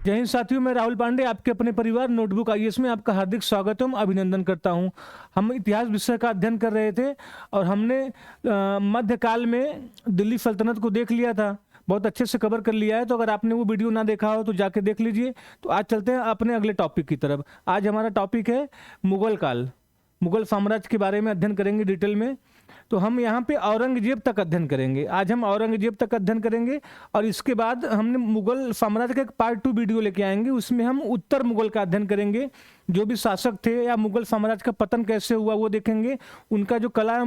जय हिंद साथियों, मैं राहुल पांडे आपके अपने परिवार नोटबुक आईएएस में आपका हार्दिक स्वागत एवं अभिनंदन करता हूं। हम इतिहास विषय का अध्ययन कर रहे थे और हमने मध्यकाल में दिल्ली सल्तनत को देख लिया था। बहुत अच्छे से कवर कर लिया है, तो अगर आपने वो वीडियो ना देखा हो तो जाके देख लीजिए। तो आज चलते हैं अपने अगले टॉपिक की तरफ। आज हमारा टॉपिक है मुगल काल। मुगल साम्राज्य के बारे में अध्ययन करेंगे डिटेल में। तो हम यहाँ पे औरंगजेब तक अध्ययन करेंगे। आज हम औरंगजेब तक अध्ययन करेंगे और इसके बाद हमने मुगल साम्राज्य का एक पार्ट 2 वीडियो लेके आएंगे। उसमें हम उत्तर मुगल का अध्ययन करेंगे, जो भी शासक थे या मुगल साम्राज्य का पतन कैसे हुआ वो देखेंगे। उनका जो कला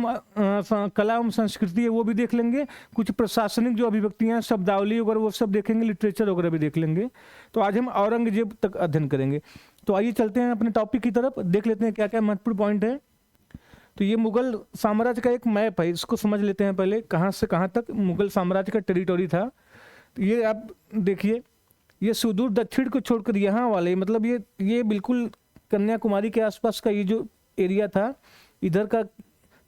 एवं संस्कृति है वो भी देख लेंगे। कुछ प्रशासनिक जो अभिव्यक्तियाँ, शब्दावली वगैरह वो सब देखेंगे, लिटरेचर वगैरह भी देख लेंगे। तो आज हम औरंगजेब तक अध्ययन करेंगे। तो आइए चलते हैं अपने टॉपिक की तरफ, देख लेते हैं क्या क्या महत्वपूर्ण पॉइंट है। तो ये मुगल साम्राज्य का एक मैप है, इसको समझ लेते हैं पहले, कहाँ से कहाँ तक मुगल साम्राज्य का टेरिटोरी था। तो ये आप देखिए, ये सुदूर दक्षिण को छोड़कर यहाँ वाले, मतलब ये बिल्कुल कन्याकुमारी के आसपास का ये जो एरिया था, इधर का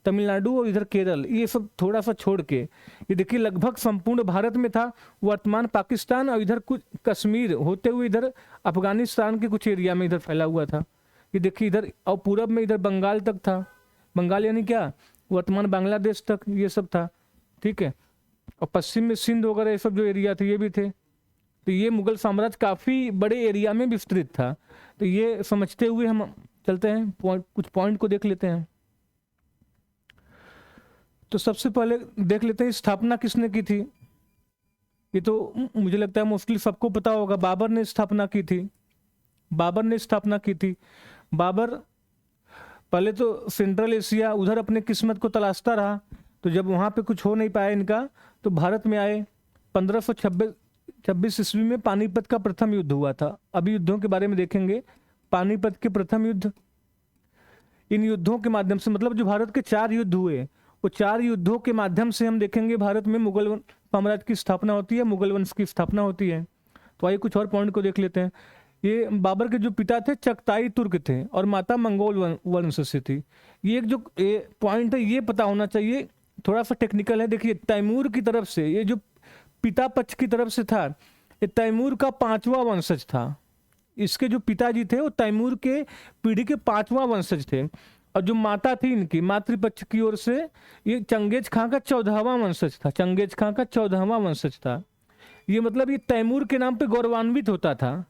तमिलनाडु और इधर केरल, ये सब थोड़ा सा छोड़ के ये देखिए लगभग संपूर्ण भारत में था। वर्तमान पाकिस्तान और इधर कुछ कश्मीर होते हुए इधर अफगानिस्तान के कुछ एरिया में इधर फैला हुआ था। ये देखिए इधर, और पूरब में इधर बंगाल तक था। बंगाल यानी क्या, वर्तमान बांग्लादेश तक ये सब था, ठीक है। और पश्चिम में सिंध वगैरह ये सब जो एरिया थे ये भी थे। तो ये मुगल साम्राज्य काफ़ी बड़े एरिया में विस्तृत था। तो ये समझते हुए हम चलते हैं, कुछ पॉइंट को देख लेते हैं। तो सबसे पहले देख लेते हैं स्थापना किसने की थी। ये तो मुझे लगता है मोस्टली सबको पता होगा, बाबर ने स्थापना की थी। बाबर ने स्थापना की थी। बाबर पहले तो सेंट्रल एशिया उधर अपने किस्मत को तलाशता रहा। तो जब वहाँ पे कुछ हो नहीं पाया इनका, तो भारत में आए। 1526 ईस्वी में पानीपत का प्रथम युद्ध हुआ था। अभी युद्धों के बारे में देखेंगे। पानीपत के प्रथम युद्ध, इन युद्धों के माध्यम से, मतलब जो भारत के 4 युद्ध हुए, वो 4 युद्धों के माध्यम से हम देखेंगे भारत में मुगल साम्राज्य की स्थापना होती है, मुगल वंश की स्थापना होती है। तो आइए कुछ और पॉइंट को देख लेते हैं। ये बाबर के जो पिता थे चगताई तुर्क थे और माता मंगोल वंश से थी। ये एक जो पॉइंट है ये पता होना चाहिए, थोड़ा सा टेक्निकल है। देखिए तैमूर की तरफ से, ये जो पिता पक्ष की तरफ से था, ये तैमूर का 5वां वंशज था। इसके जो पिताजी थे वो तैमूर के पीढ़ी के 5वां वंशज थे। और जो माता थी इनकी मातृपक्ष की ओर से, ये चंगेज खां का 14वां वंशज था। चंगेज खां का 14वां वंशज था। ये मतलब ये तैमूर के नाम पे गौरवान्वित होता था।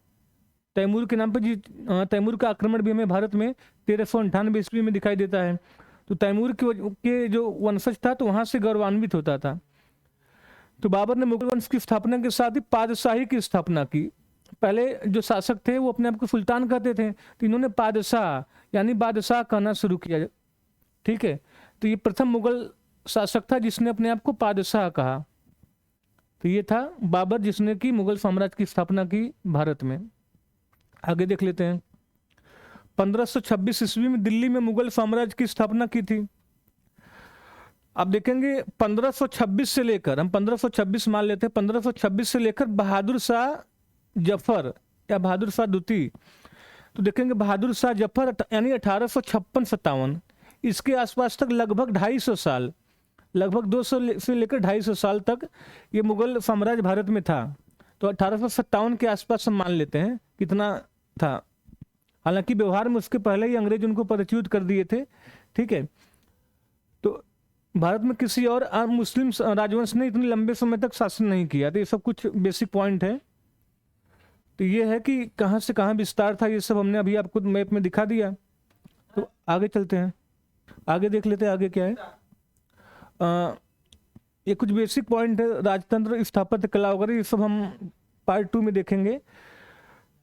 तैमूर के नाम पे तैमूर का आक्रमण भी हमें भारत में 1398 ईस्वी में दिखाई देता है। तो तैमूर के जो वंशज था, तो वहां से गौरवान्वित होता था। तो बाबर ने मुगल वंश की स्थापना के साथ ही पादशाही की स्थापना की। पहले जो शासक थे वो अपने आप को सुल्तान कहते थे, तो इन्होंने पादशाह यानी बादशाह कहना शुरू किया, ठीक है। तो ये प्रथम मुगल शासक था जिसने अपने आप को पादशाह कहा। तो ये था बाबर, जिसने की मुगल साम्राज्य की स्थापना की भारत में। आगे देख लेते हैं। 1526 ईस्वी में दिल्ली में मुगल साम्राज्य की स्थापना की थी। आप देखेंगे 1526 से लेकर, हम 1526 मान लेते हैं, 1526 से लेकर बहादुर शाह जफर या बहादुर शाह द्वितीय, तो देखेंगे बहादुर शाह जफर यानी 1856-57, इसके आसपास तक लगभग 250 साल, लगभग 200 से लेकर 250 साल तक ये मुगल साम्राज्य भारत में था। तो 1857 के आसपास हम मान लेते हैं कितना था। हालांकि व्यवहार में उसके पहले ही अंग्रेज उनको पदच्युत कर दिए थे, ठीक है। तो भारत में किसी और मुस्लिम राजवंश ने इतने लंबे समय तक शासन नहीं किया। तो ये सब कुछ बेसिक पॉइंट है। तो ये है कि कहाँ से कहाँ विस्तार था, ये सब हमने अभी आपको मैप में दिखा दिया। तो आगे चलते हैं, आगे देख लेते हैं आगे क्या है। ये कुछ बेसिक पॉइंट है, राजतंत्र, स्थापत्य कला वगैरह, ये सब हम पार्ट 2 में देखेंगे।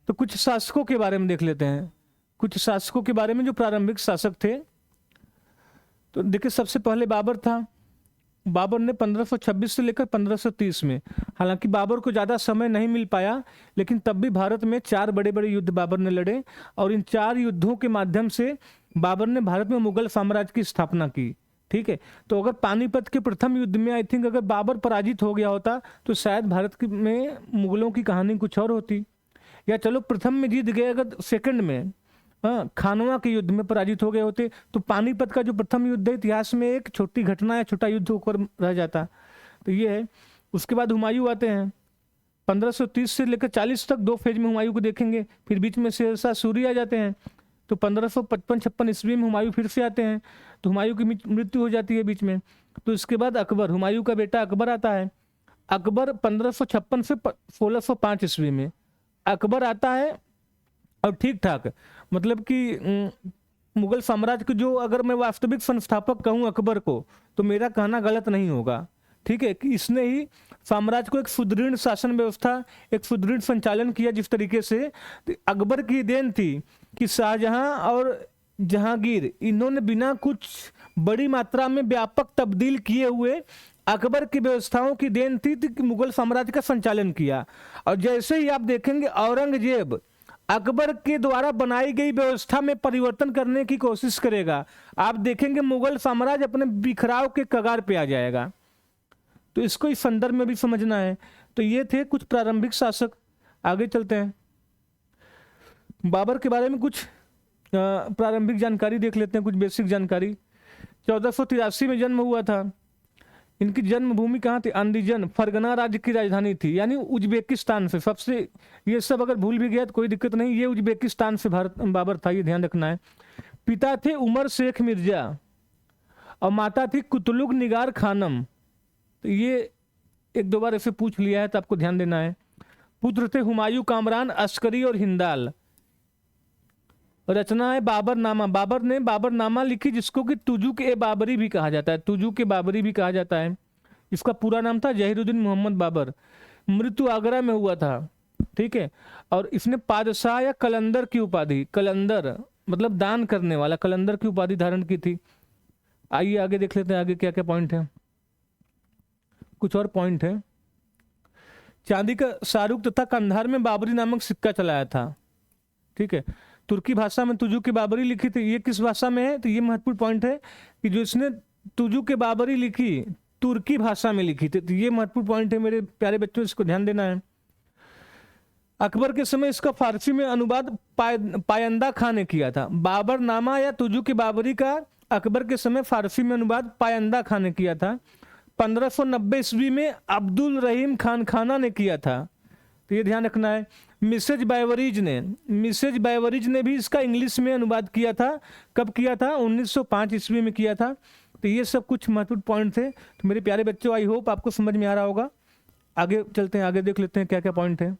तो कुछ शासकों के बारे में देख लेते हैं, कुछ शासकों के बारे में जो प्रारंभिक शासक थे। तो देखिए सबसे पहले बाबर था। बाबर ने 1526 से लेकर 1530 में, हालांकि बाबर को ज़्यादा समय नहीं मिल पाया, लेकिन तब भी भारत में 4 बड़े बड़े युद्ध बाबर ने लड़े और इन 4 युद्धों के माध्यम से बाबर ने भारत में मुगल साम्राज्य की स्थापना की, ठीक है। तो अगर पानीपत के प्रथम युद्ध में आई थिंक अगर बाबर पराजित हो गया होता तो शायद भारत में मुगलों की कहानी कुछ और होती। या चलो प्रथम में जीत गए, अगर सेकंड में खानवा के युद्ध में पराजित हो गए होते तो पानीपत का जो प्रथम युद्ध है इतिहास में एक छोटी घटना या छोटा युद्ध होकर रह जाता। तो ये है। उसके बाद हुमायूं आते हैं। 1530 से लेकर 40 तक 2 फेज में हुमायूं को देखेंगे। फिर बीच में शेरशाह सूरी आ जाते हैं, तो 1555-56 ईस्वी में हुमायूं फिर से आते हैं, तो हुमायूं की मृत्यु हो जाती है बीच में। तो इसके बाद अकबर, हुमायूं का बेटा अकबर आता है। अकबर 1556 से 1605 ईस्वी में अकबर आता है, और ठीक ठाक मतलब कि मुगल साम्राज्य के जो, अगर मैं वास्तविक संस्थापक कहूँ अकबर को, तो मेरा कहना गलत नहीं होगा, ठीक है, कि इसने ही साम्राज्य को एक सुदृढ़ शासन व्यवस्था, एक सुदृढ़ संचालन किया जिस तरीके से। तो अकबर की देन थी कि शाहजहां और जहांगीर, इन्होंने बिना कुछ बड़ी मात्रा में व्यापक तब्दील किए हुए अकबर की व्यवस्थाओं की देन थी कि मुगल साम्राज्य का संचालन किया। और जैसे ही आप देखेंगे औरंगजेब अकबर के द्वारा बनाई गई व्यवस्था में परिवर्तन करने की कोशिश करेगा, आप देखेंगे मुगल साम्राज्य अपने बिखराव के कगार पे आ जाएगा। तो इसको इस संदर्भ में भी समझना है। तो ये थे कुछ प्रारंभिक शासक। आगे चलते हैं, बाबर के बारे में कुछ प्रारंभिक जानकारी देख लेते हैं, कुछ बेसिक जानकारी। 1483 में जन्म हुआ था। इनकी जन्मभूमि कहाँ थी? अंदीजन, फरगना राज्य की राजधानी थी, यानी उज्बेकिस्तान से। सबसे, ये सब अगर भूल भी गया तो कोई दिक्कत नहीं, ये उज्बेकिस्तान से भारत बाबर था, ये ध्यान रखना है। पिता थे उमर शेख मिर्जा और माता थी कुतलुग निगार खानम। तो ये 1-2 बार ऐसे पूछ लिया है तो आपको ध्यान देना है। पुत्र थे हुमायूं, कामरान, अस्करी और हिंदाल। रचना है बाबरनामा। बाबर ने बाबरनामा लिखी, जिसको कि तुजुक ए बाबरी भी कहा जाता है, तुजुक ए बाबरी भी कहा जाता है। इसका पूरा नाम था जहीरुद्दीन मोहम्मद बाबर। मृत्यु आगरा में हुआ था, ठीक है। और इसने पादशाह या कलंदर की उपाधि, कलंदर मतलब दान करने वाला, कलंदर की उपाधि धारण की थी। आइए आगे देख लेते हैं, आगे क्या क्या पॉइंट है। कुछ और पॉइंट है। चांदी का शाहरुख तथा कंधार में बाबरी नामक सिक्का चलाया था, ठीक है। तुर्की भाषा में तुजुक बाबरी लिखी थी। ये किस भाषा में है? तो ये महत्वपूर्ण पॉइंट है कि जो इसने तुजुक बाबरी लिखी तुर्की भाषा में लिखी थी। तो ये महत्वपूर्ण पॉइंट है मेरे प्यारे बच्चों, इसको ध्यान देना है। अकबर के समय इसका फारसी में अनुवाद पायंदा खां ने किया था। बाबरनामा या तुजुक बाबरी का अकबर के समय फारसी में अनुवाद पायंदा खां ने किया था। 1590 ईस्वी में अब्दुल रहीम खान खाना ने किया था। तो ये ध्यान रखना है। मिसेज बाइवरीज ने भी इसका इंग्लिश में अनुवाद किया था। कब किया था? 1905 ईस्वी में किया था। तो ये सब कुछ महत्वपूर्ण पॉइंट थे। तो मेरे प्यारे बच्चों, आई होप आपको समझ में आ रहा होगा। आगे चलते हैं, आगे देख लेते हैं क्या क्या पॉइंट है।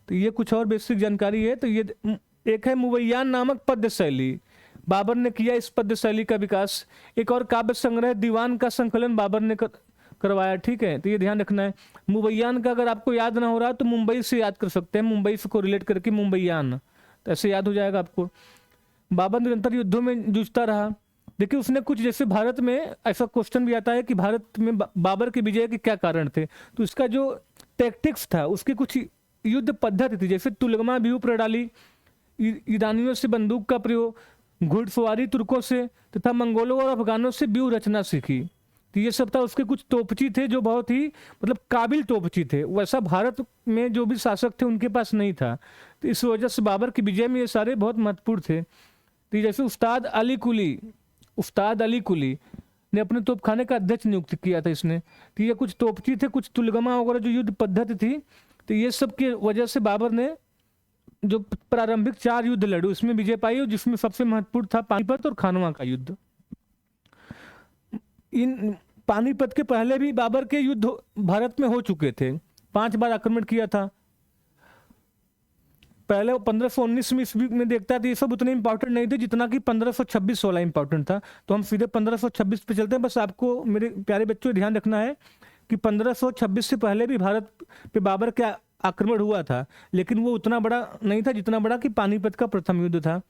तो ये कुछ और बेसिक जानकारी है। तो ये एक है मुवैयान नामक पद्य शैली, बाबर ने किया इस पद्य शैली का विकास। एक और काव्य संग्रह दीवान का संकलन बाबर ने करवाया, ठीक है। तो ये ध्यान रखना है। मुवैयान का अगर आपको याद ना हो रहा तो मुंबई से याद कर सकते हैं, मुंबई से को रिलेट करके मुंबईयान, तो ऐसे याद हो जाएगा आपको। बाबर निरंतर युद्धों में जूझता रहा। देखिए उसने कुछ, जैसे भारत में ऐसा क्वेश्चन भी आता है कि भारत में बाबर के विजय के क्या कारण थे, तो इसका जो टैक्टिक्स था, उसकी कुछ युद्ध पद्धति थी। जैसे तुलगमा व्यूह प्रणाली, ईरानियों से बंदूक का प्रयोग, घुड़सवारी तुर्कों से तथा मंगोलों और अफगानों से व्यूह रचना सीखी। तो ये सब था। उसके कुछ तोपची थे जो बहुत ही मतलब काबिल तोपची थे, वैसा भारत में जो भी शासक थे उनके पास नहीं था। तो इस वजह से बाबर की विजय में ये सारे बहुत महत्वपूर्ण थे। तो जैसे उस्ताद अली कुली ने अपने तोपखाने का अध्यक्ष नियुक्त किया था इसने। तो ये कुछ तोपची थे, कुछ तुलगमा वगैरह जो युद्ध पद्धति थी। तो ये सब की वजह से बाबर ने जो प्रारंभिक 4 युद्ध लड़े उसमें विजय पाई, और जिसमें सबसे महत्वपूर्ण था पानीपत और खानवा का युद्ध। इन पानीपत के पहले भी बाबर के युद्ध भारत में हो चुके थे, 5 बार आक्रमण किया था। पहले 1519 में ईस्वी में देखता था, ये सब उतने इंपॉर्टेंट नहीं थे जितना कि 1526-16 इंपॉर्टेंट था। तो हम सीधे 1526 पे चलते हैं। बस आपको मेरे प्यारे बच्चों ध्यान रखना है कि 1526 से पहले भी भारत पे बाबर का आक्रमण हुआ था, लेकिन वो उतना बड़ा नहीं था जितना बड़ा कि पानीपत का प्रथम युद्ध था।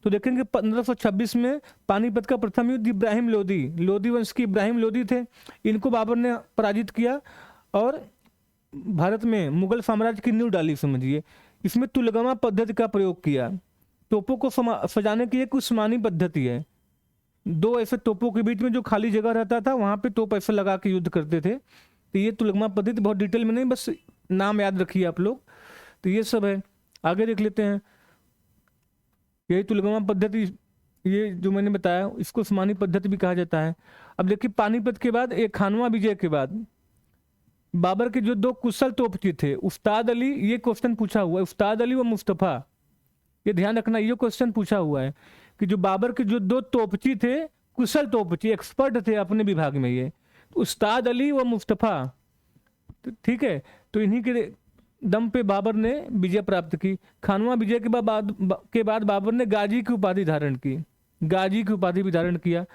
तो देखेंगे 1526 में पानीपत का प्रथम युद्ध इब्राहिम लोदी वंश की इब्राहिम लोदी थे, इनको बाबर ने पराजित किया और भारत में मुगल साम्राज्य की नींव डाली, समझिए। इसमें तुलगमा पद्धति का प्रयोग किया। तोपों को सजाने की एक उस्मानी पद्धति है। 2 ऐसे तोपों के बीच में जो खाली जगह रहता था वहां पे तोप ऐसे लगा के युद्ध करते थे। तो ये तुलगमा पद्धति, बहुत डिटेल में नहीं, बस नाम याद रखिए आप लोग। तो ये सब है। आगे देख लेते हैं। यही तुलगमा पद्धति, ये जो मैंने बताया, इसको उस्मानी पद्धति भी कहा जाता है। अब देखिए पानीपत के बाद एक खानवा विजय के बाद बाबर के जो दो कुशल तोपची थे, उस्ताद अली, ये क्वेश्चन पूछा हुआ है, उस्ताद अली व मुस्तफा, ये ध्यान रखना, ये क्वेश्चन पूछा हुआ है कि जो बाबर के जो दो तोपची थे, कुशल तोपची, एक्सपर्ट थे अपने विभाग में, ये उस्ताद अली व मुस्तफा, तो ठीक है, तो इन्हीं के दम पे बाबर ने विजय प्राप्त की। खानवा विजय के बाद बाबर ने गाजी की उपाधि धारण की, गाजी की उपाधि भी धारण किया।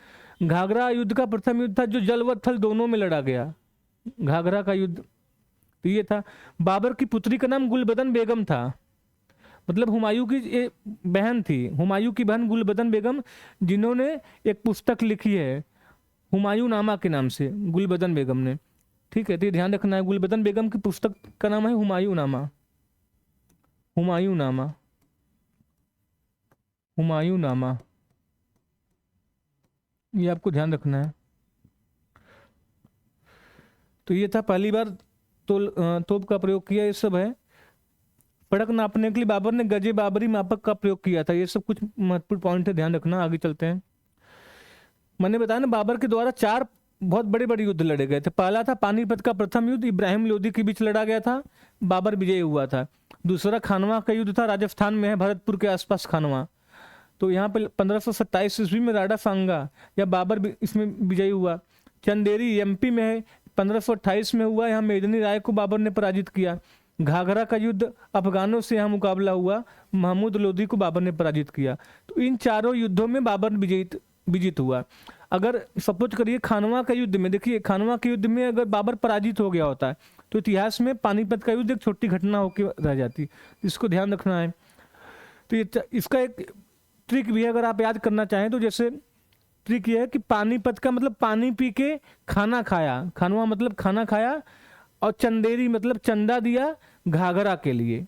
घाघरा युद्ध का प्रथम युद्ध था जो जल व थल दोनों में लड़ा गया, घाघरा का युद्ध तो ये था। बाबर की पुत्री का नाम गुलबदन बेगम था, मतलब हुमायूं की ये बहन थी, हुमायूं की बहन गुलबदन बेगम, जिन्होंने एक पुस्तक लिखी है हुमायूं नामा के नाम से, गुलबदन बेगम ने, ठीक है, तो ये ध्यान रखना है। गुलबदन बेगम की पुस्तक का नाम है हुमायूं नामा, हुमायूं नामा, हुमायूं नामा, ये आपको ध्यान रखना है। तो ये था पहली बार तोप का प्रयोग किया, ये सब है। पड़क नापने के लिए बाबर ने गजे बाबरी मापक का प्रयोग किया था, ये सब कुछ महत्वपूर्ण पॉइंट है, ध्यान रखना। आगे चलते हैं। मैंने बताया ना, बाबर के द्वारा 4 बहुत बड़े बड़े युद्ध लड़े गए थे। पहला था पानीपत का प्रथम युद्ध, इब्राहिम लोदी के बीच लड़ा गया था, बाबर विजयी हुआ था। दूसरा खानवा का युद्ध था, राजस्थान में है, भरतपुर के आसपास खानवा, तो यहाँ पे 1527 ईस्वी में राडा सांगा या बाबर इसमें विजयी हुआ। चंदेरी एमपी में है, 1528 में हुआ, यहाँ मेदिनी राय को बाबर ने पराजित किया। घाघरा का युद्ध अफगानों से यहाँ मुकाबला हुआ, महमूद लोदी को बाबर ने पराजित किया। तो इन चारों युद्धों में बाबर विजित हुआ। अगर सपोज करिए खानवा का युद्ध में, देखिए खानवा के युद्ध में अगर बाबर पराजित हो गया होता है तो इतिहास में पानीपत का युद्ध एक छोटी घटना होकर रह जाती, इसको ध्यान रखना है। तो ये इसका एक ट्रिक भी है, अगर आप याद करना चाहें तो। जैसे ट्रिक ये है कि पानीपत का मतलब पानी पी के खाना खाया, खानवा मतलब खाना खाया, और चंदेरी मतलब चंदा दिया घाघरा के लिए।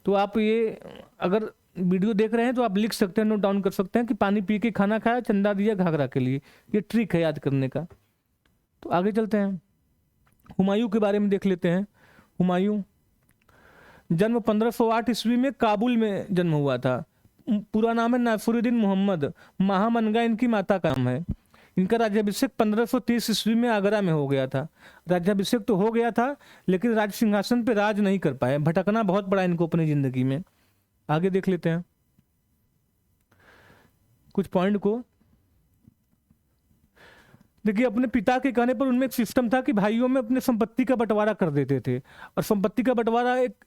तो आप ये अगर वीडियो देख रहे हैं तो आप लिख सकते हैं, नोट डाउन कर सकते हैं कि पानी पी के खाना खाया, चंदा दिया घाघरा के लिए, ये ट्रिक है याद करने का। तो आगे चलते हैं, हुमायूं के बारे में देख लेते हैं। हुमायूं जन्म 1508 ईस्वी में काबुल में जन्म हुआ था। पूरा नाम है नासिरुद्दीन मोहम्मद, महामनगा इनकी माता का नाम है। इनका राज्याभिषेक 1530 ईस्वी में आगरा में हो गया था। राज्याभिषेक तो हो गया था लेकिन राज सिंहासन पे राज नहीं कर पाए, भटकना बहुत पड़ा इनको अपनी जिंदगी में। आगे देख लेते हैं कुछ पॉइंट को। देखिए अपने पिता के कहने पर उनमें एक सिस्टम था कि भाइयों में अपने संपत्ति का बंटवारा कर देते थे, और संपत्ति का बंटवारा एक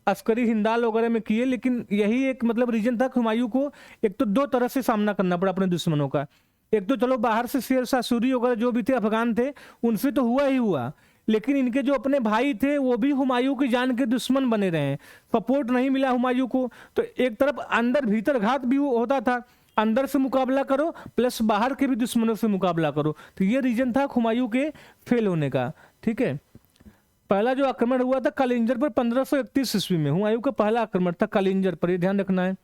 अस्करी हिंदाल वगैरह में किए। लेकिन यही एक मतलब रीजन था कि हुमायूं को एक तो 2 तरह से सामना करना पड़ा अपने दुश्मनों का। एक तो चलो बाहर से शेर शाह सूरी वगैरह जो भी थे अफगान थे, उनसे तो हुआ ही हुआ, लेकिन इनके जो अपने भाई थे वो भी हुमायूं की जान के दुश्मन बने रहे, सपोर्ट नहीं मिला हुमायूं को। तो एक तरफ अंदर भीतर घात भी होता था, अंदर से मुकाबला करो प्लस बाहर के भी दुश्मनों से मुकाबला करो। तो ये रीजन था हुमायूं के फेल होने का, ठीक है। पहला जो आक्रमण हुआ था कालिंजर पर 1531 ईस्वी में, हुमायूं का पहला आक्रमण था कालिंजर पर, ये ध्यान रखना है।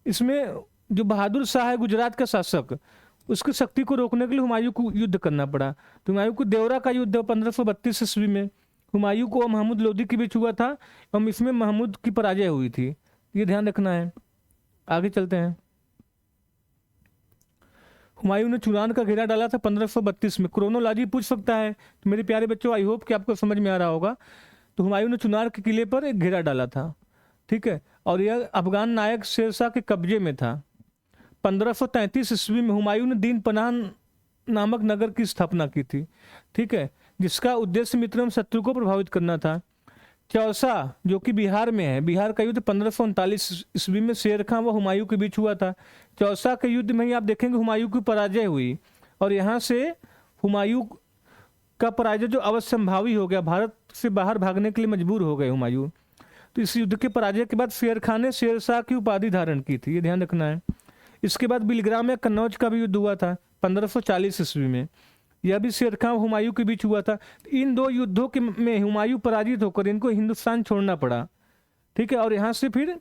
इसमें जो बहादुर शाह है गुजरात का शासक, उसकी शक्ति को रोकने के लिए हुमायूं को युद्ध करना पड़ा। तो हुमायूं को देवरा का युद्ध 1532 ईस्वी में हुमायूं को महमूद लोदी के बीच हुआ था, एवं इसमें महमूद की पराजय हुई थी, ये ध्यान रखना है। आगे चलते हैं। हुमायूं ने चुनान का घेरा डाला था 1532 में, क्रोनोलॉजी पूछ सकता है, तो मेरे प्यारे बच्चों आई होप कि आपको समझ में आ रहा होगा। तो हुमायूं ने चुनार के किले पर एक घेरा डाला था, ठीक है, और यह अफगान नायक शेरशाह के कब्जे में था। 1533 ईस्वी में हुमायूं ने दीन पनाह नामक नगर की स्थापना की थी, ठीक है, जिसका उद्देश्य मित्र एवं शत्रु को प्रभावित करना था। चौसा जो कि बिहार में है, बिहार का युद्ध 1539 ईस्वी में शेर खां व हुमायूं के बीच हुआ था। चौसा के युद्ध में ही आप देखेंगे हुमायूं की पराजय हुई, और यहाँ से हुमायूं का पराजय जो अवश्यंभावी हो गया, भारत से बाहर भागने के लिए मजबूर हो गए हुमायूं। तो इस युद्ध के पराजय के बाद शेर खां ने शेरशाह की उपाधि धारण की थी, ये ध्यान रखना है। इसके बाद बिलग्राम या कन्नौज का भी युद्ध हुआ था 1540 ईस्वी में, यह भी शेर खां हुमायूं के बीच हुआ था। इन 2 युद्धों के में हुमायूं पराजित होकर इनको हिंदुस्तान छोड़ना पड़ा, ठीक है, और यहाँ से फिर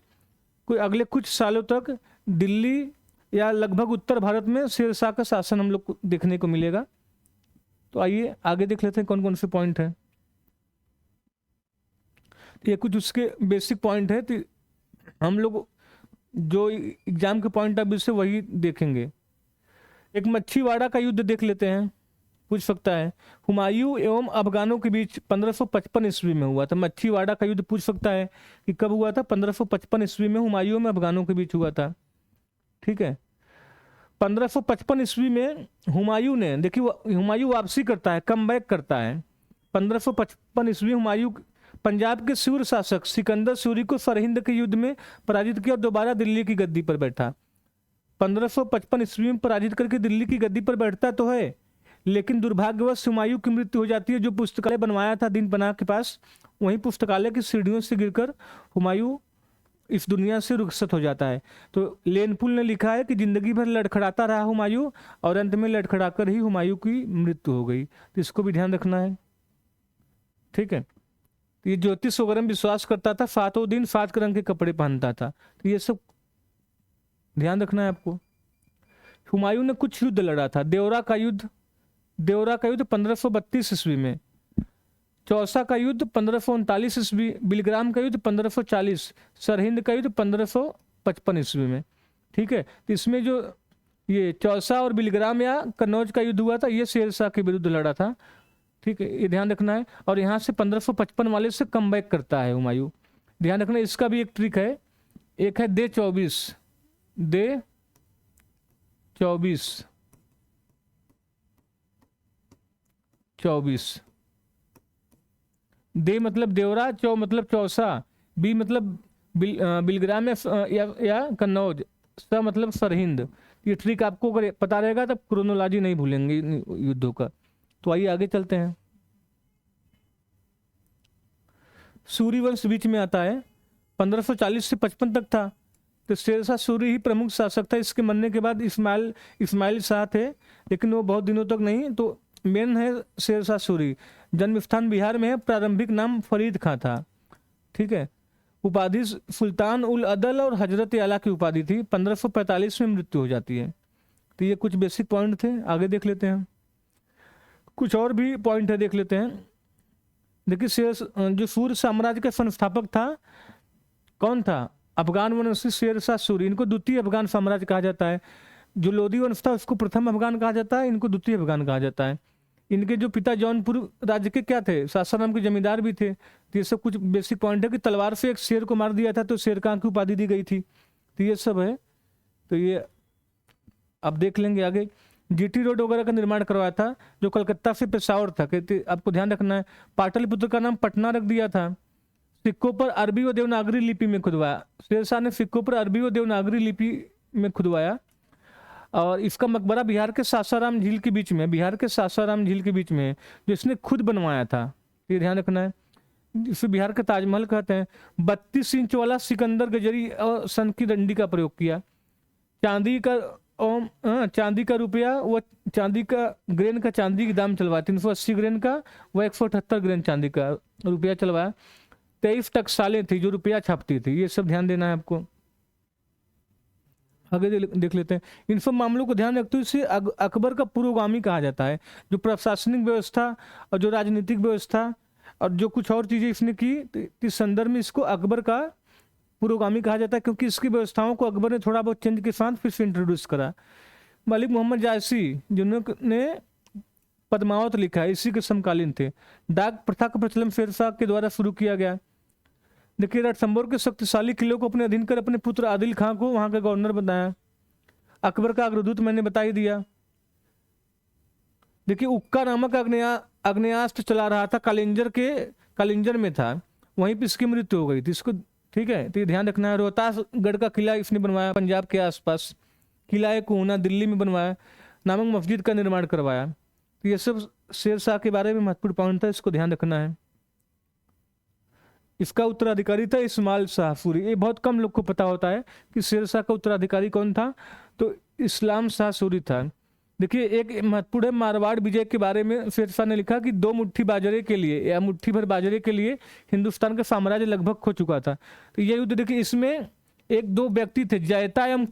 कोई अगले कुछ सालों तक दिल्ली या लगभग उत्तर भारत में शेरशाह का शासन हम लोग को देखने को मिलेगा। तो आइए आगे देख लेते हैं कौन कौन से पॉइंट हैं। ये कुछ उसके बेसिक पॉइंट है, तो हम लोग जो एग्जाम के पॉइंट ऑफ व्यू से वही देखेंगे। एक मच्छीवाड़ा का युद्ध देख लेते हैं पूछ सकता है। हुमायूं एवं अफगानों के बीच 1555 ईस्वी में हुआ था। मच्छीवाड़ा का युद्ध पूछ सकता है कि कब हुआ था, 1555 ईस्वी में हुमायूं में अफगानों के बीच हुआ था। ठीक है, 1555 ईस्वी में हुमायूं ने, देखिए हुमायूं वापसी करता है, कम बैक करता है। 1555 ईस्वी हुमायूं पंजाब के सूर्य शासक सिकंदर सूरी को सरहिंद के युद्ध में पराजित किया और दोबारा दिल्ली की गद्दी पर बैठा। 1555 ईस्वी में पराजित करके दिल्ली की गद्दी पर बैठता तो है, लेकिन दुर्भाग्यवश हुमायूं की मृत्यु हो जाती है। जो पुस्तकालय बनवाया था दीन पनाह के पास, वहीं पुस्तकालय की सीढ़ियों से गिरकर हुमायूं इस दुनिया से रुखसत हो जाता है। तो लेनपुल ने लिखा है कि जिंदगी भर लड़खड़ाता रहा हुमायूं और अंत में लड़खड़ाकर ही हुमायूं की मृत्यु हो गई। तो इसको भी ध्यान रखना है। ठीक है, ये ज्योतिष वगैरह में विश्वास करता था, 7 दिन 7 रंग के कपड़े पहनता था। तो ये सब ध्यान रखना है आपको। हुमायूं ने कुछ युद्ध लड़ा था। देवरा का युद्ध 1532 ईस्वी में, चौसा का युद्ध 1539 ईस्वी, बिलग्राम का युद्ध 1540, सरहिंद का युद्ध 1555 ईस्वी में। ठीक है, तो इसमें जो ये चौसा और बिलग्राम या कन्नौज का युद्ध हुआ था, ये शेरशाह के विरुद्ध लड़ा था। ठीक है, ये ध्यान रखना है। और यहाँ से 1555 वाले से कम बैक करता है हुमायूं। ध्यान रखना, इसका भी एक ट्रिक है। एक है दे 24, दे 24 दे मतलब देवरा, चौ मतलब चौसा, बी मतलब बिलग्राम या कन्नौज, स मतलब सरहिंद। ये ट्रिक आपको अगर पता रहेगा तब क्रोनोलॉजी नहीं भूलेंगे युद्धों का। तो आइए आगे चलते हैं। सूरी वंश बीच में आता है, 1540 से 55 तक था। तो शेरशाह सूरी ही प्रमुख शासक था। इसके मरने के बाद इस्माइल शाह थे, लेकिन वो बहुत दिनों तक नहीं। तो मेन है शेरशाह सूरी। जन्म स्थान बिहार में है। प्रारंभिक नाम फरीद खां था। ठीक है, उपाधि सुल्तान उल अदल और हजरत आला की उपाधि थी। 1545 में मृत्यु हो जाती है। तो ये कुछ बेसिक पॉइंट थे, आगे देख लेते हैं। कुछ और भी पॉइंट है, देख लेते हैं। देखिए जो सूर्य साम्राज्य का संस्थापक था, कौन था? अफगान वंशी शेरशाह सूरी। इनको द्वितीय अफगान साम्राज्य कहा जाता है। जो लोधी वंश था उसको प्रथम अफगान कहा जाता है, इनको द्वितीय अफगान कहा जाता है। इनके जो पिता जौनपुर राज्य के क्या थे, सासाराम के जमींदार भी थे। तो ये सब कुछ बेसिक पॉइंट है कि तलवार से एक शेर को मार दिया था तो शेर खां की उपाधि दी गई थी। तो ये सब है। तो ये आप देख लेंगे आगे। जीटी रोड वगैरह का निर्माण करवाया था, जो कलकत्ता से पेशावर था। कहते आपको ध्यान रखना है। पाटलिपुत्र का नाम पटना रख दिया था। सिक्कों पर अरबी व देवनागरी लिपि में खुदवाया। शेरशाह ने सिक्कों पर अरबी व देवनागरी लिपि में खुदवाया। और इसका मकबरा बिहार के सासाराम झील के बीच में, बिहार के सासाराम झील के बीच में, जो इसने खुद बनवाया था। ये ध्यान रखना है। इसे बिहार का ताजमहल कहते हैं। 32 इंच वाला सिकंदर गजरी और सन की डंडी का प्रयोग किया। चांदी का रुपया व चांदी का ग्रेन का चांदी के दाम चलवाया। 380 ग्रेन का व 178 ग्रेन चांदी का रुपया चलवाया। 23 टकसालें थी जो रुपया छापती थी। ये सब ध्यान देना है आपको। आगे देख लेते हैं। इन सब मामलों को ध्यान रखते हुए इसे अकबर का पुरोगामी कहा जाता है। जो प्रशासनिक व्यवस्था और जो राजनीतिक व्यवस्था और जो कुछ और चीजें इसने की, इस संदर्भ में इसको अकबर का पुरोगामी कहा जाता है, क्योंकि इसकी व्यवस्थाओं को अकबर ने थोड़ा बहुत चेंज के साथ फिर से इंट्रोड्यूस करा। मलिक मोहम्मद जायसी जिन्होंने पद्मावत लिखा है, इसी के समकालीन थे। डाक प्रथा का प्रचलन शेरशाह के द्वारा शुरू किया गया। देखिए, रणथंभौर के शक्तिशाली किलों को अपने अधीन कर अपने पुत्र आदिल खां को वहां का गवर्नर बनाया। अकबर का अग्रदूत मैंने बता ही दिया। देखिए, उक्का नामक आग्नेयास्त्र चला रहा था, कालिंजर में था, वहीं पर इसकी मृत्यु हो गई थी। इसको ठीक है, तो ये ध्यान रखना है। रोहतासगढ़ का किला इसने बनवाया, पंजाब के आसपास। किला कोहना दिल्ली में बनवाया। नामक मस्जिद का निर्माण करवाया। तो ये सब शेरशाह के बारे में महत्वपूर्ण पॉइंट था, इसको ध्यान रखना है। इसका उत्तराधिकारी था इस्माइल शाह सूरी। ये बहुत कम लोग को पता होता है कि शेरशाह का उत्तराधिकारी कौन था। तो इस्लाम शाह सूरी था। देखिए, एक महत्वपूर्ण है मारवाड़ विजय के बारे में। शेरशाह ने लिखा कि 2 मुट्ठी बाजरे के लिए या मुट्ठी भर बाजरे के लिए हिंदुस्तान का साम्राज्य लगभग खो चुका था। तो यह युद्ध देखिए, इसमें 1-2 व्यक्ति थे, जयता एवं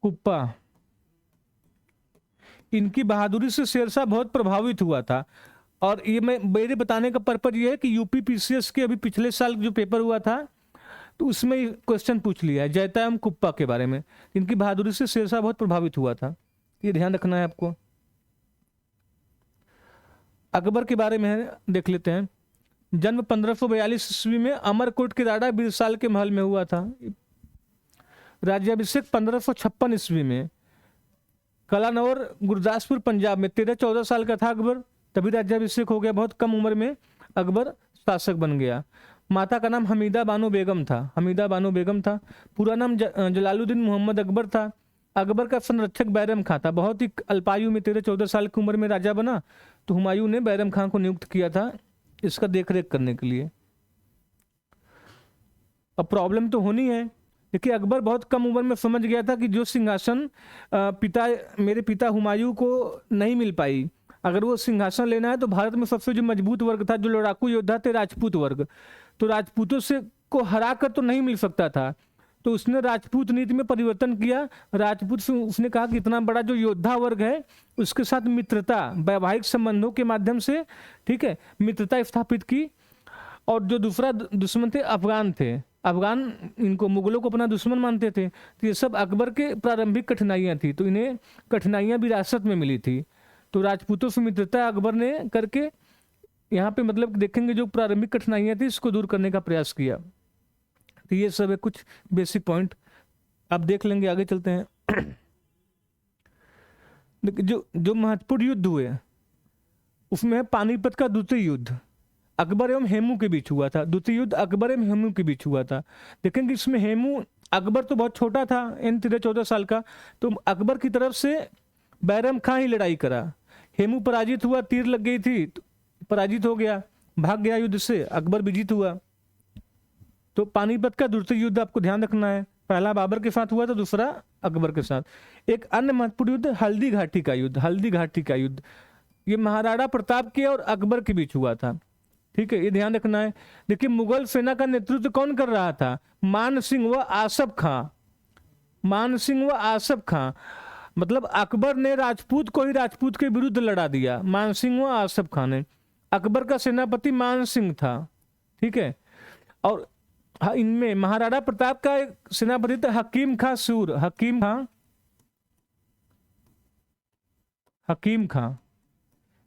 कुप्पा। इनकी बहादुरी से शेरशाह बहुत प्रभावित हुआ था। और ये मेरे बताने का पर्पज ये है कि यूपी पीसीएस के अभी पिछले साल जो पेपर हुआ था, तो उसमें क्वेश्चन पूछ लिया है जयता एवं कुप्पा के बारे में। इनकी बहादुरी से शेरशाह बहुत प्रभावित हुआ था, ये ध्यान रखना है आपको। अकबर के बारे में देख लेते हैं। जन्म 1542 ईस्वी में अमरकोट के राणा बिरसाल के महल में हुआ था। राज्याभिषेक 1556 ईस्वी में कलानौर गुरदासपुर पंजाब में 13-14 साल का था अकबर, तभी राज्याभिषेक हो गया। बहुत कम उम्र में अकबर शासक बन गया। माता का नाम हमीदा बानो बेगम था, हमीदा बानो बेगम था। पूरा नाम जलालुद्दीन मोहम्मद अकबर था। अकबर का संरक्षक बैरम खां था। बहुत ही अल्पायु में 13-14 साल की उम्र में राजा बना, तो हुमायूं ने बैरम खां को नियुक्त किया था इसका देखरेख करने के लिए। अब प्रॉब्लम तो होनी है, देखिए अकबर बहुत कम उम्र में समझ गया था कि जो सिंहासन मेरे पिता हुमायूं को नहीं मिल पाई, अगर वो सिंहासन लेना है तो भारत में सबसे जो मजबूत वर्ग था, जो लड़ाकू योद्धा थे, राजपूत वर्ग, तो राजपूतों से को हरा कर तो नहीं मिल सकता था। तो उसने राजपूत नीति में परिवर्तन किया। राजपूत से उसने कहा कि इतना बड़ा जो योद्धा वर्ग है उसके साथ मित्रता, वैवाहिक संबंधों के माध्यम से, ठीक है, मित्रता स्थापित की। और जो दूसरा दुश्मन थे अफगान थे, अफगान इनको मुगलों को अपना दुश्मन मानते थे। तो ये सब अकबर के प्रारंभिक कठिनाइयाँ थी, तो इन्हें कठिनाइयाँ विरासत में मिली थी। तो राजपूतों से मित्रता अकबर ने करके यहाँ पे मतलब देखेंगे जो प्रारंभिक कठिनाइयाँ थी इसको दूर करने का प्रयास किया। तो ये सब है कुछ बेसिक पॉइंट, आप देख लेंगे, आगे चलते हैं। जो महत्वपूर्ण युद्ध हुए उसमें है पानीपत का द्वितीय युद्ध, अकबर एवं हेमू के बीच हुआ था। द्वितीय युद्ध अकबर एवं हेमू के बीच हुआ था। देखेंगे इसमें हेमू, अकबर तो बहुत छोटा था, 13-14 साल का, तो अकबर की तरफ से बैरम खां ही लड़ाई करा। हेमू पराजित हुआ, तीर लग गई थी, पराजित हो गया, भाग गया युद्ध से, अकबर विजित हुआ। तो पानीपत का द्वितीय युद्ध आपको ध्यान रखना है, पहला बाबर के साथ हुआ था, दूसरा अकबर के साथ। एक अन्य महत्वपूर्ण युद्ध हल्दी घाटी का युद्ध, हल्दी घाटी का युद्ध, ये महाराणा प्रताप के और अकबर के बीच हुआ था, ठीक है, ये ध्यान रखना है। देखिए मुगल सेना का नेतृत्व कौन कर रहा था? मान सिंह व आसफ खां, मान सिंह व आसफ खां, मतलब अकबर ने राजपूत को ही राजपूत के विरुद्ध लड़ा दिया, मान सिंह व आसफ खां ने। अकबर का सेनापति मान सिंह था, ठीक है। और इनमें महाराणा प्रताप का एक सेनापति था हकीम खां सूर, हकीम खां,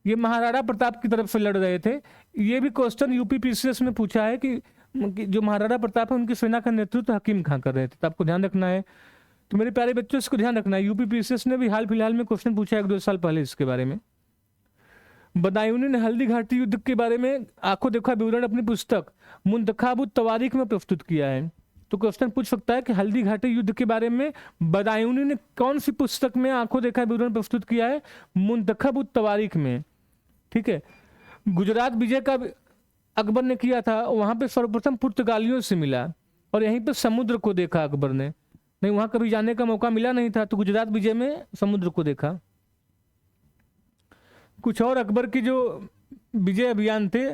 ये महाराणा प्रताप की तरफ से लड़ रहे थे। ये भी क्वेश्चन यूपीपीसीएस में पूछा है कि जो महाराणा प्रताप है उनकी सेना का नेतृत्व हकीम खां कर रहे थे, तो आपको ध्यान रखना है। तो मेरे प्यारे बच्चों इसको ध्यान रखना है, यूपीपीसीएस ने भी हाल फिलहाल में क्वेश्चन पूछा 1-2 साल पहले इसके बारे में। बदायूनी ने हल्दी घाटी युद्ध के बारे में आंखों देखा विवरण अपनी पुस्तक मुंतखाबुत तवारीख में प्रस्तुत किया है। तो क्वेश्चन पूछ सकता है कि हल्दी घाटी युद्ध के बारे में बदायूनी ने कौन सी पुस्तक में आंखों देखा विवरण प्रस्तुत किया है? मुंतखाबुत तवारीख में, ठीक है। गुजरात विजय का अकबर ने किया था, वहां पे सर्वप्रथम पुर्तगालियों से मिला और यहीं पे समुद्र को देखा अकबर ने, नहीं वहां कभी जाने का मौका मिला नहीं था, तो गुजरात विजय में समुद्र को देखा। कुछ और अकबर की जो विजय अभियान थे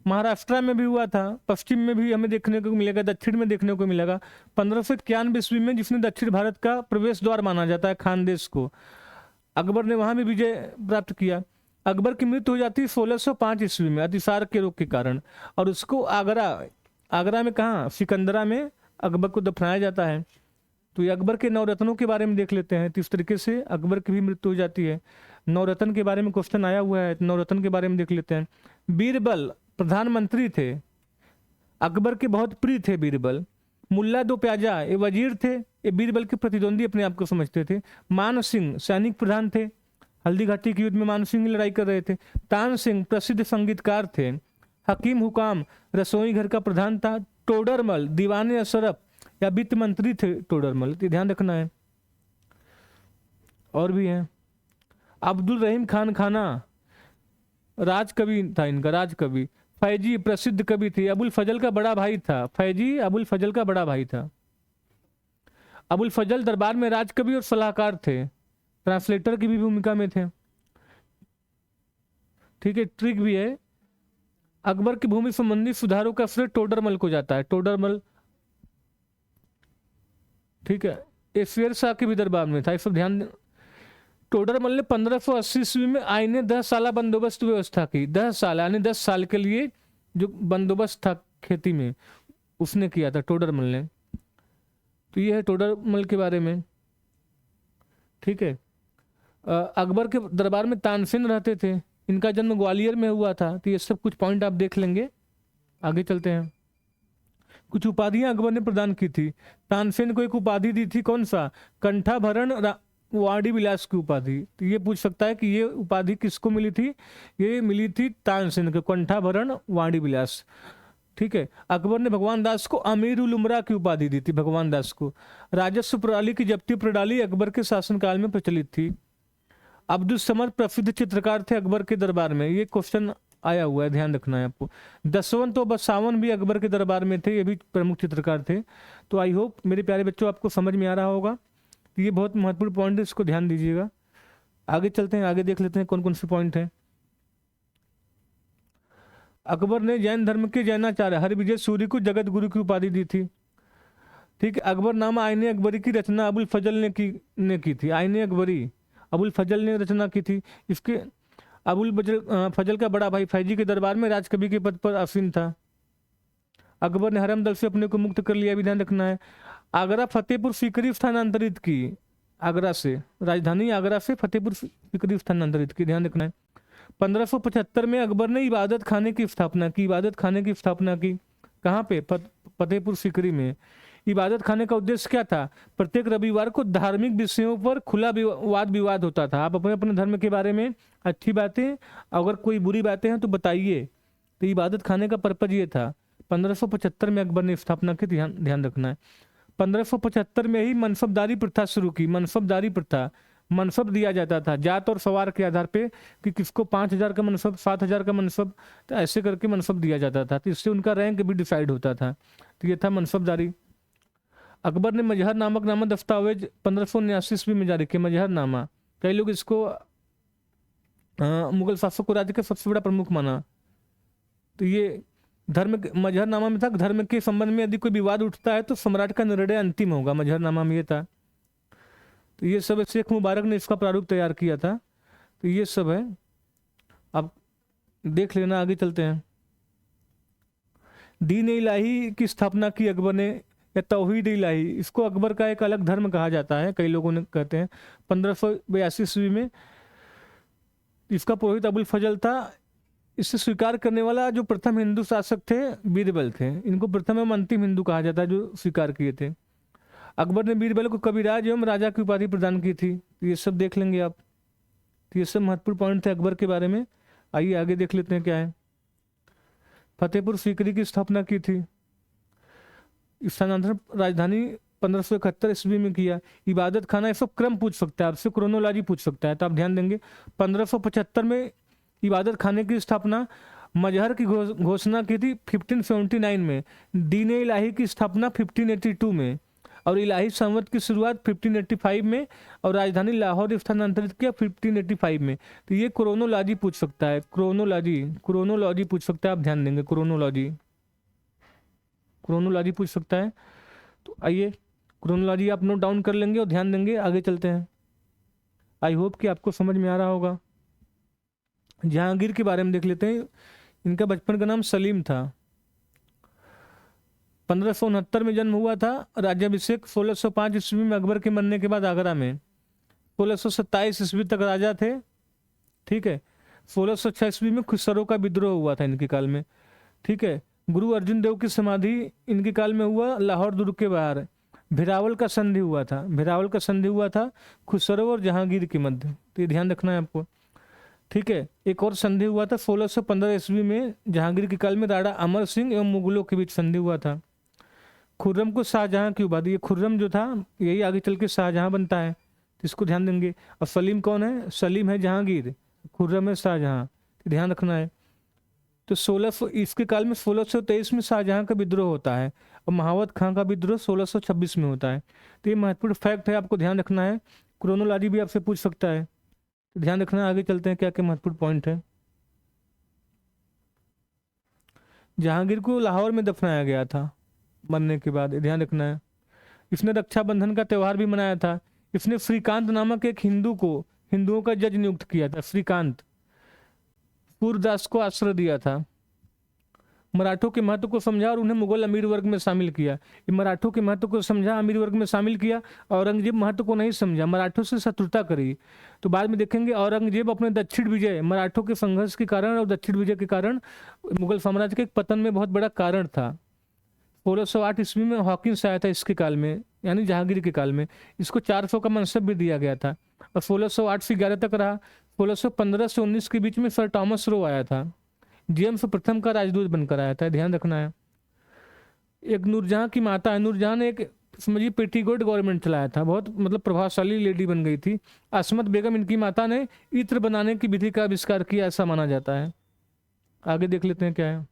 महाराष्ट्र में भी हुआ था, पश्चिम में भी हमें देखने को मिलेगा, दक्षिण में देखने को मिलेगा। 1591 ईस्वी में, जिसने दक्षिण भारत का प्रवेश द्वार माना जाता है खानदेश को, अकबर ने वहां भी विजय प्राप्त किया। अकबर की मृत्यु हो जाती है 1605 ईस्वी में अतिसार के रोग के कारण, और उसको आगरा में कहाँ, सिकंदरा में अकबर को दफनाया जाता है। तो ये अकबर के नवरत्नों के बारे में देख लेते हैं। तो इस तरीके से अकबर की भी मृत्यु हो जाती है। नवरत्न के बारे में क्वेश्चन आया हुआ है, नवरत्न के बारे में देख लेते हैं। बीरबल प्रधानमंत्री थे, अकबर के बहुत प्रिय थे बीरबल। मुल्ला दो प्याजा ये वजीर थे, ये बीरबल के प्रतिद्वंदी अपने आप को समझते थे। मान सिंह सैनिक प्रधान थे, हल्दी घाटी के युद्ध में मान सिंह लड़ाई कर रहे थे। तान सिंह प्रसिद्ध संगीतकार थे। हकीम हुकाम रसोई घर का प्रधान था। टोडरमल दीवाने अशरफ या वित्त मंत्री थे टोडरमल, तो ध्यान रखना है। और भी हैं, अब्दुल रहीम खान खाना राजकवि था, इनका राजकवि। फैजी प्रसिद्ध कवि थे, अबुल फजल का बड़ा भाई था, फैजी अबुल फजल का बड़ा भाई था। अबुल फजल दरबार में राजकवि और सलाहकार थे, ट्रांसलेटर की भी भूमिका में थे, ठीक है। ट्रिक भी है, अकबर की भूमि संबंधी सुधारों का श्रेय टोडरमल को जाता है, टोडरमल, ठीक है। ये शेर शाह के भी दरबार में था, ये सब ध्यान। टोडरमल ने 1580 ईस्वी में आईने 10 साल बंदोबस्त व्यवस्था की, 10 साल यानी 10 साल के लिए जो बंदोबस्त था खेती में, उसने किया था, टोडरमल ने। तो ये है टोडरमल के बारे में। ठीक है। अकबर के दरबार में तानसेन रहते थे, इनका जन्म ग्वालियर में हुआ था। तो ये सब कुछ पॉइंट आप देख लेंगे। आगे चलते हैं। कुछ उपाधियां अकबर ने प्रदान की थी। तानसेन को एक उपाधि दी थी, कौन सा, कंठाभरण वाणी विलास की उपाधि। तो ये पूछ सकता है कि ये उपाधि किसको मिली थी। ये मिली थी तानसेन को, कंठाभरण वाणी विलास। ठीक है। अकबर ने भगवान दास को अमीर उल उमरा की उपाधि दी थी, भगवान दास को। राजस्व प्रणाली की जब्ती प्रणाली अकबर के शासनकाल में प्रचलित थी। अब्दुल समद प्रसिद्ध चित्रकार थे अकबर के दरबार में, ये क्वेश्चन आया हुआ है, ध्यान रखना है आपको। दसवंत और बसावन भी अकबर के दरबार में थे, ये भी प्रमुख चित्रकार थे। तो आई होप मेरे प्यारे बच्चों आपको समझ में आ रहा होगा। तो ये बहुत महत्वपूर्ण पॉइंट है, इसको ध्यान दीजिएगा। आगे चलते हैं, आगे देख लेते हैं कौन कौन से पॉइंट हैं। अकबर ने जैन धर्म के जैनाचार्य हरविजय सूरी को जगत गुरु की उपाधि दी थी। ठीक है। अकबरनामा आईने अकबरी की रचना अबुल फजल ने की थी। आईने अकबरी अबुल फजल ने रचना की थी। इसके फजल का बड़ा भाई फैजी के दरबार में राजकवि के पद पर आसीन था। अकबर ने हरम दल से अपने को मुक्त कर लिया, भी ध्यान रखना है। आगरा फतेहपुर सीकरी स्थानांतरित की, आगरा से, राजधानी आगरा से फतेहपुर सीकरी स्थानांतरित की, ध्यान रखना है। 1575 में अकबर ने इबादत खाने की स्थापना की। इबादत खाने की स्थापना की कहाँ पे, फतेहपुर सीकरी में। इबादत खाने का उद्देश्य क्या था, प्रत्येक रविवार को धार्मिक विषयों पर खुला वाद विवाद होता था। आप अपने अपने धर्म के बारे में अच्छी बातें, अगर कोई बुरी बातें हैं तो बताइए। तो इबादत खाने का पर्पज ये था। 1575 में अकबर ने स्थापना की, ध्यान रखना है। 1575 में ही मनसबदारी प्रथा शुरू की। मनसबदारी प्रथा, मनसब दिया जाता था जात और सवार के आधार पे, कि किसको 5,000 का मनसब, 7,000 का मनसब, तो ऐसे करके मनसब दिया जाता था। तो इससे उनका रैंक भी डिसाइड होता था। तो ये था मनसबदारी। अकबर ने मजहरनामा दस्तावेज 1579 ईस्वी में जारी किया। मजहरनामा, कई लोग इसको मुगल शासक को राज्य का सबसे बड़ा प्रमुख माना। तो ये मजहरनामा में था, धर्म के संबंध में यदि कोई विवाद उठता है तो सम्राट का निर्णय अंतिम होगा, मजहरनामा में ये था। तो ये सब शेख मुबारक ने इसका प्रारूप तैयार किया था। तो ये सब है, अब देख लेना। आगे चलते हैं। दीन इलाही की स्थापना की अकबर ने, या तौहीद इलाही, इसको अकबर का एक अलग धर्म कहा जाता है, कई लोगों ने कहते हैं। 1582 ईस्वी में इसका पुरोहित अबुल फजल था। इसे स्वीकार करने वाला जो प्रथम हिंदू शासक थे बीरबल थे। इनको प्रथम एवं अंतिम हिंदू कहा जाता है जो स्वीकार किए थे। अकबर ने बीरबल को कविराज एवं राजा की उपाधि प्रदान की थी। ये सब देख लेंगे आप। तो ये सब महत्वपूर्ण पॉइंट थे अकबर के बारे में। आइए आगे देख लेते हैं क्या है। फतेहपुर सीकरी की स्थापना की थी। स्थानांतरण राजधानी 1571 ईस्वी में किया। इबादत खाना, ये सब क्रम पूछ सकता है आपसे, क्रोनोलॉजी पूछ सकता है, तो आप ध्यान देंगे। 1575 में इबादत खाने की स्थापना। मजहर की घोषणा की थी 1579 में। दीन इलाही की स्थापना 1582 में, और इलाही संवत की शुरुआत 1585 में, और राजधानी लाहौर स्थानांतरित किया 1585 में। तो ये क्रोनोलॉजी पूछ सकता है, क्रोनोलॉजी पूछ सकता है, आप ध्यान देंगे। क्रोनोलॉजी पूछ सकता है। तो आइए क्रोनोलॉजी आप नोट डाउन कर लेंगे और ध्यान देंगे। आगे चलते हैं। आई होप कि आपको समझ में आ रहा होगा। जहांगीर के बारे में देख लेते हैं। इनका बचपन का नाम सलीम था। 1569 में जन्म हुआ था। राज्याभिषेक 1605 ईस्वी में अकबर के मरने के बाद आगरा में। 1627 ईस्वी तक राजा थे। ठीक है। 1606 ईस्वी में खुसरो का विद्रोह हुआ था इनके काल में। ठीक है। गुरु अर्जुन देव की समाधि इनके काल में हुआ लाहौर दुर्ग के बाहर। भिरावल का संधि हुआ था खुसरो और जहांगीर के मध्य। तो ये ध्यान रखना है आपको। ठीक है। एक और संधि हुआ था 1615 ईस्वी में जहांगीर के काल में। राणा अमर सिंह एवं मुगलों के बीच संधि हुआ था। खुर्रम को शाहजहां की उपाधि। ये खुर्रम जो था यही आगे चल के शाहजहां बनता है, तो इसको ध्यान देंगे। और सलीम कौन है, सलीम है जहांगीर, खुर्रम है शाहजहां, तो ध्यान रखना है। तो इसके काल में 1623 में शाहजहां का विद्रोह होता है, और महावत खां का विद्रोह 1626 में होता है। तो ये महत्वपूर्ण फैक्ट है, आपको ध्यान रखना है। क्रोनोलॉजी भी आपसे पूछ सकता है, तो ध्यान रखना है। आगे चलते हैं, क्या क्या महत्वपूर्ण पॉइंट है। जहांगीर को लाहौर में दफनाया गया था मरने के बाद, ध्यान रखना है। इसने रक्षाबंधन का त्यौहार भी मनाया था। इसने श्रीकांत नामक एक हिंदू को हिंदुओं का जज नियुक्त किया था। श्रीकांत सूरदास को आश्रय दिया था। मराठों के महत्व को समझा और उन्हें मुगल अमीर वर्ग में शामिल किया। ये मराठों के महत्व को समझा, अमीर वर्ग में शामिल किया। औरंगजेब महत्व को नहीं समझा, मराठों से शत्रुता करी। तो बाद में देखेंगे औरंगजेब अपने दक्षिण विजय, मराठों के संघर्ष के कारण और दक्षिण विजय के कारण मुगल साम्राज्य के पतन में बहुत बड़ा कारण था। 1608 ईस्वी में हॉकिंस आया था इसके काल में, यानी जहांगीर के काल में। इसको 400 का मनसब भी दिया गया था और 1608 से 11 तक रहा। 1615 से 19 के बीच में सर टॉमस रो आया था, जेम्स प्रथम का राजदूत बनकर आया था, ध्यान रखना है। एक नूरजहां की माता है, नूरजहां ने एक समझिए पेटीकोट गवर्नमेंट चलाया था, बहुत मतलब प्रभावशाली लेडी बन गई थी। असमत बेगम इनकी माता ने इत्र बनाने की विधि का आविष्कार किया, ऐसा माना जाता है। आगे देख लेते हैं क्या है।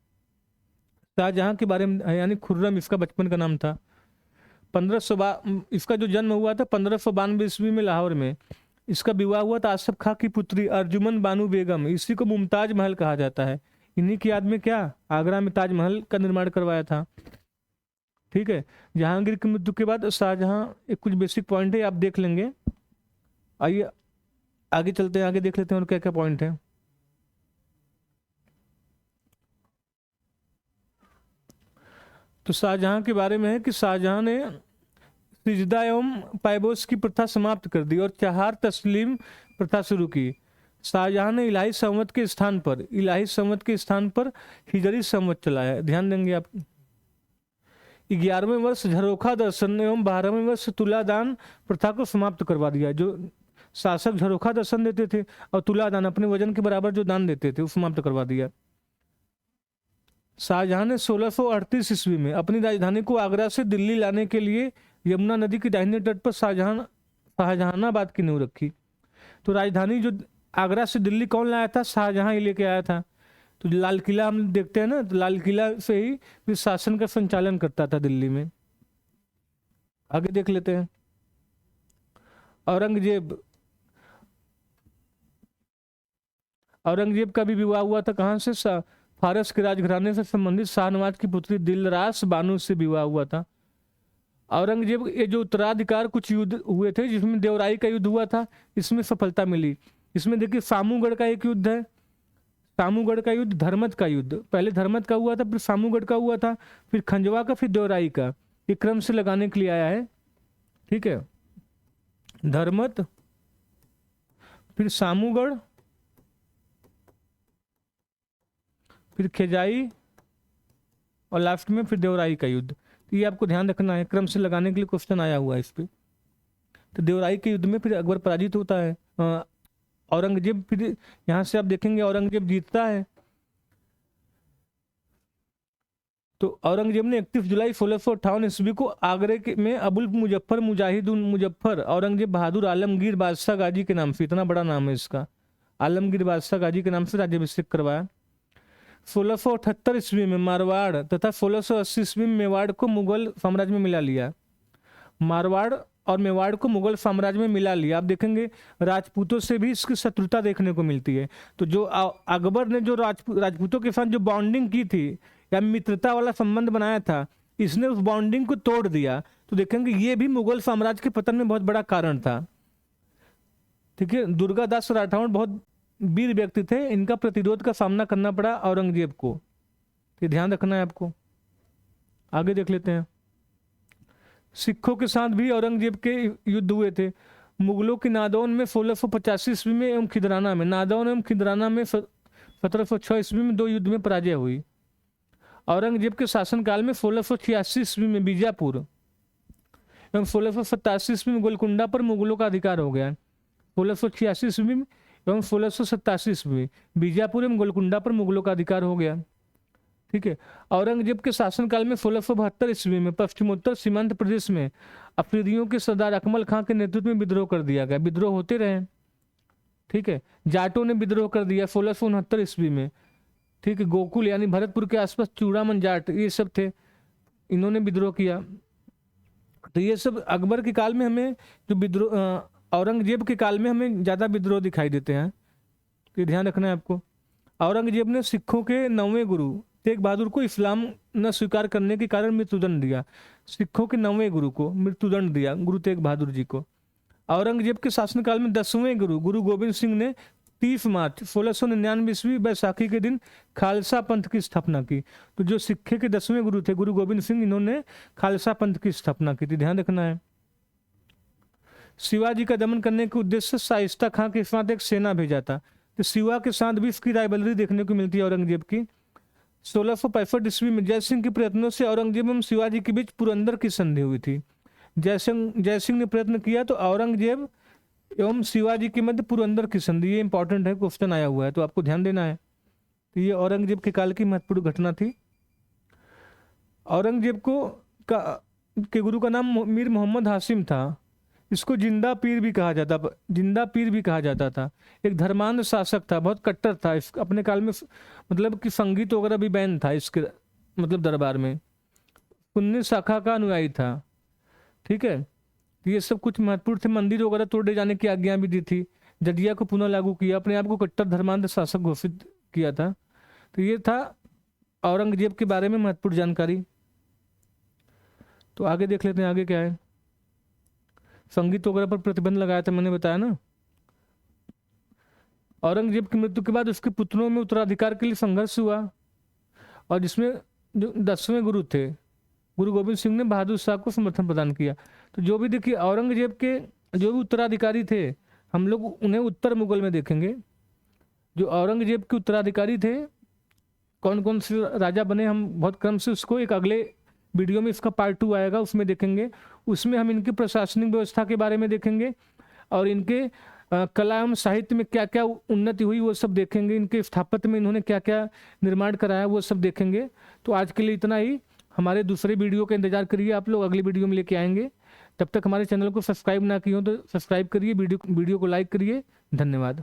शाहजहां के बारे में है, यानी खुर्रम इसका बचपन का नाम था। 1500 इसका जो जन्म हुआ था 1592 ईस्वी में लाहौर में। इसका विवाह हुआ था आसफ खां की पुत्री अर्जुमन बानू बेगम, इसी को मुमताज महल कहा जाता है। इन्हीं की याद में क्या आगरा में ताजमहल का निर्माण करवाया था। ठीक है, जहांगीर की मृत्यु के बाद शाहजहां, एक कुछ बेसिक पॉइंट है आप देख लेंगे। आइए आगे चलते हैं, आगे देख लेते हैं और क्या क्या पॉइंट है। तो शाहजहां के बारे में है कि शाहजहां ने सिजदा एवं पायबोस की प्रथा समाप्त कर दी और चहार तस्लीम प्रथा शुरू की। शाहजहां ने इलाही संवत के स्थान पर हिजरी संवत चलाया, ध्यान देंगे आप। 11वें वर्ष झरोखा दर्शन एवं 12वें वर्ष तुलादान प्रथा को समाप्त करवा दिया। जो शासक झरोखा दर्शन देते थे और तुलादान अपने वजन के बराबर जो दान देते थे वो समाप्त करवा दिया। शाहजहां ने 1638 ईस्वी में अपनी राजधानी को आगरा से दिल्ली लाने के लिए यमुना नदी के दाहिने तट पर शाहजहानाबाद की नींव रखी। तो राजधानी जो आगरा से दिल्ली कौन लाया था? शाहजहां ही लेके आया था। तो लाल किला हम देखते हैं ना, तो लाल किला से ही फिर शासन का संचालन करता था दिल्ली में। आगे देख लेते हैं। औरंगजेब का भी विवाह हुआ था कहाँ से? फारस के राजघराने से संबंधित शाहनवाज की पुत्री दिलरास बानो से विवाह हुआ था। औरंगजेब ये जो उत्तराधिकार कुछ युद्ध हुए थे जिसमें देवराई का युद्ध हुआ था, इसमें सफलता मिली। इसमें देखिए सामूगढ़ का एक युद्ध है, सामूगढ़ का युद्ध, धर्मत का युद्ध, पहले धर्मत का हुआ था, फिर सामूगढ़ का हुआ था, फिर खंजवा का, फिर देवराई का। ये क्रम से लगाने के लिए आया है, ठीक है। धर्मत, फिर सामूगढ़, फिर खेजाई और लास्ट में फिर देवराई का युद्ध। तो ये आपको ध्यान रखना है, क्रम से लगाने के लिए क्वेश्चन आया हुआ है इस पे। तो देवराई के युद्ध में फिर अकबर पराजित होता है, औरंगजेब, फिर यहां से आप देखेंगे औरंगजेब जीतता है। तो औरंगजेब ने 31 जुलाई 1658 ईस्वी को आगरे में अबुल मुजफ्फर मुजाहिद उन मुजफ्फर औरंगजेब बहादुर आलमगीर बादशाह गाजी के नाम से, इतना बड़ा नाम है इसका, आलमगीर बादशाह गाजी के नाम से राज्याभिषेक करवाया। 1678 ईस्वी में मारवाड़ तथा 1680 ईस्वी में मेवाड़ को मुगल साम्राज्य में मिला लिया। मारवाड़ और मेवाड़ को मुगल साम्राज्य में मिला लिया। आप देखेंगे राजपूतों से भी इसकी शत्रुता देखने को मिलती है। तो जो अकबर ने जो राजपूतों के साथ जो बॉन्डिंग की थी या मित्रता वाला संबंध बनाया था, इसने उस बॉन्डिंग को तोड़ दिया। तो देखेंगे ये भी मुगल साम्राज्य के पतन में बहुत बड़ा कारण था। ठीक है, दुर्गादास राठौड़ बहुत वीर व्यक्ति थे, इनका प्रतिरोध का सामना करना पड़ा औरंगजेब को, ये ध्यान रखना है आपको। आगे देख लेते हैं। सिखों के साथ भी औरंगजेब के युद्ध हुए थे। मुगलों की नादौन में 1685 ईस्वी में एवं खिदराना में, नादौन एवं खिदराना में 1706 ईस्वी में 2 युद्ध में पराजय हुई। औरंगजेब के शासनकाल में 1686 ईस्वी में बीजापुर एवं 1687 ईस्वी में गोलकुंडा पर मुगलों का अधिकार हो गया। 1686 ईस्वी में एवं 1687 ईस्वी में बीजापुर एवं गोलकुंडा पर मुगलों का अधिकार हो गया। ठीक है, औरंगजेब के शासनकाल में 1672 ईस्वी में पश्चिमोत्तर सीमांत प्रदेश में अफरीदियों के सरदार अकमल खां के नेतृत्व में विद्रोह कर दिया गया। विद्रोह होते रहे, ठीक है। जाटों ने विद्रोह कर दिया 1669 ईस्वी में, ठीक है। गोकुल यानी भरतपुर के आसपास चूड़ामन जाट ये सब थे, इन्होंने विद्रोह किया। तो ये सब अकबर के काल में हमें जो विद्रोह, औरंगजेब के काल में हमें ज्यादा विद्रोह दिखाई देते हैं, तो ध्यान रखना है आपको। औरंगजेब ने सिखों के 9वें गुरु तेग बहादुर को इस्लाम न स्वीकार करने के कारण मृत्युदंड दिया। सिखों के 9वें गुरु को मृत्युदंड दिया, गुरु तेग बहादुर जी को। औरंगजेब के शासनकाल में 10वें गुरु गुरु गोविंद सिंह ने 30 मार्च 1699 ईस्वी बैसाखी के दिन खालसा पंथ की स्थापना की। तो जो सिक्खे के 10वें गुरु थे गुरु गोविंद सिंह, इन्होंने खालसा पंथ की स्थापना की थी, ध्यान रखना है। शिवाजी का दमन करने के उद्देश्य से शाइस्ता खां के साथ एक सेना भेजा था। तो शिवा के साथ भी इसकी राइवलरी देखने को मिलती है औरंगजेब की। 1665 ईस्वी में जयसिंह के प्रयत्नों से औरंगजेब एवं शिवाजी के बीच पुरंदर की संधि हुई थी। जयसिंह ने प्रयत्न किया तो औरंगजेब एवं शिवाजी के मध्य पुरंदर की संधि, ये इंपॉर्टेंट है, क्वेश्चन आया हुआ है तो आपको ध्यान देना है। तो ये औरंगजेब के काल की महत्वपूर्ण घटना थी। औरंगजेब के गुरु का नाम मीर मोहम्मद हाशिम था। इसको जिंदा पीर भी कहा जाता था। एक धर्मांध शासक था, बहुत कट्टर था। इस अपने काल में मतलब कि संगीत वगैरह भी बैन था इसके मतलब दरबार में। पुण्य शाखा का अनुयायी था, ठीक है। तो ये सब कुछ महत्वपूर्ण थे। मंदिर वगैरह तोड़े जाने की आज्ञा भी दी थी। जजिया को पुनः लागू किया, अपने आप को कट्टर धर्मांध शासक घोषित किया था। तो ये था औरंगजेब के बारे में महत्वपूर्ण जानकारी। तो आगे देख लेते हैं, आगे क्या है। संगीत वगैरह पर प्रतिबंध लगाया था, मैंने बताया ना। औरंगजेब की मृत्यु के बाद उसके पुत्रों में उत्तराधिकार के लिए संघर्ष हुआ, और जिसमें जो 10वें गुरु थे गुरु गोविंद सिंह ने बहादुर शाह को समर्थन प्रदान किया। तो जो भी देखिए औरंगजेब के जो भी उत्तराधिकारी थे, हम लोग उन्हें उत्तर मुगल में देखेंगे। जो औरंगजेब के उत्तराधिकारी थे, कौन कौन से राजा बने, हम बहुत क्रम से उसको एक अगले वीडियो में, इसका पार्ट 2 आएगा, उसमें देखेंगे। उसमें हम इनकी प्रशासनिक व्यवस्था के बारे में देखेंगे, और इनके कला एवं साहित्य में क्या क्या उन्नति हुई वो सब देखेंगे। इनके स्थापत्य में इन्होंने क्या क्या निर्माण कराया वो सब देखेंगे। तो आज के लिए इतना ही। हमारे दूसरे वीडियो का इंतजार करिए, आप लोग अगली वीडियो में लेके आएंगे। तब तक हमारे चैनल को सब्सक्राइब ना किए हो तो सब्सक्राइब करिए, वीडियो को लाइक करिए। धन्यवाद।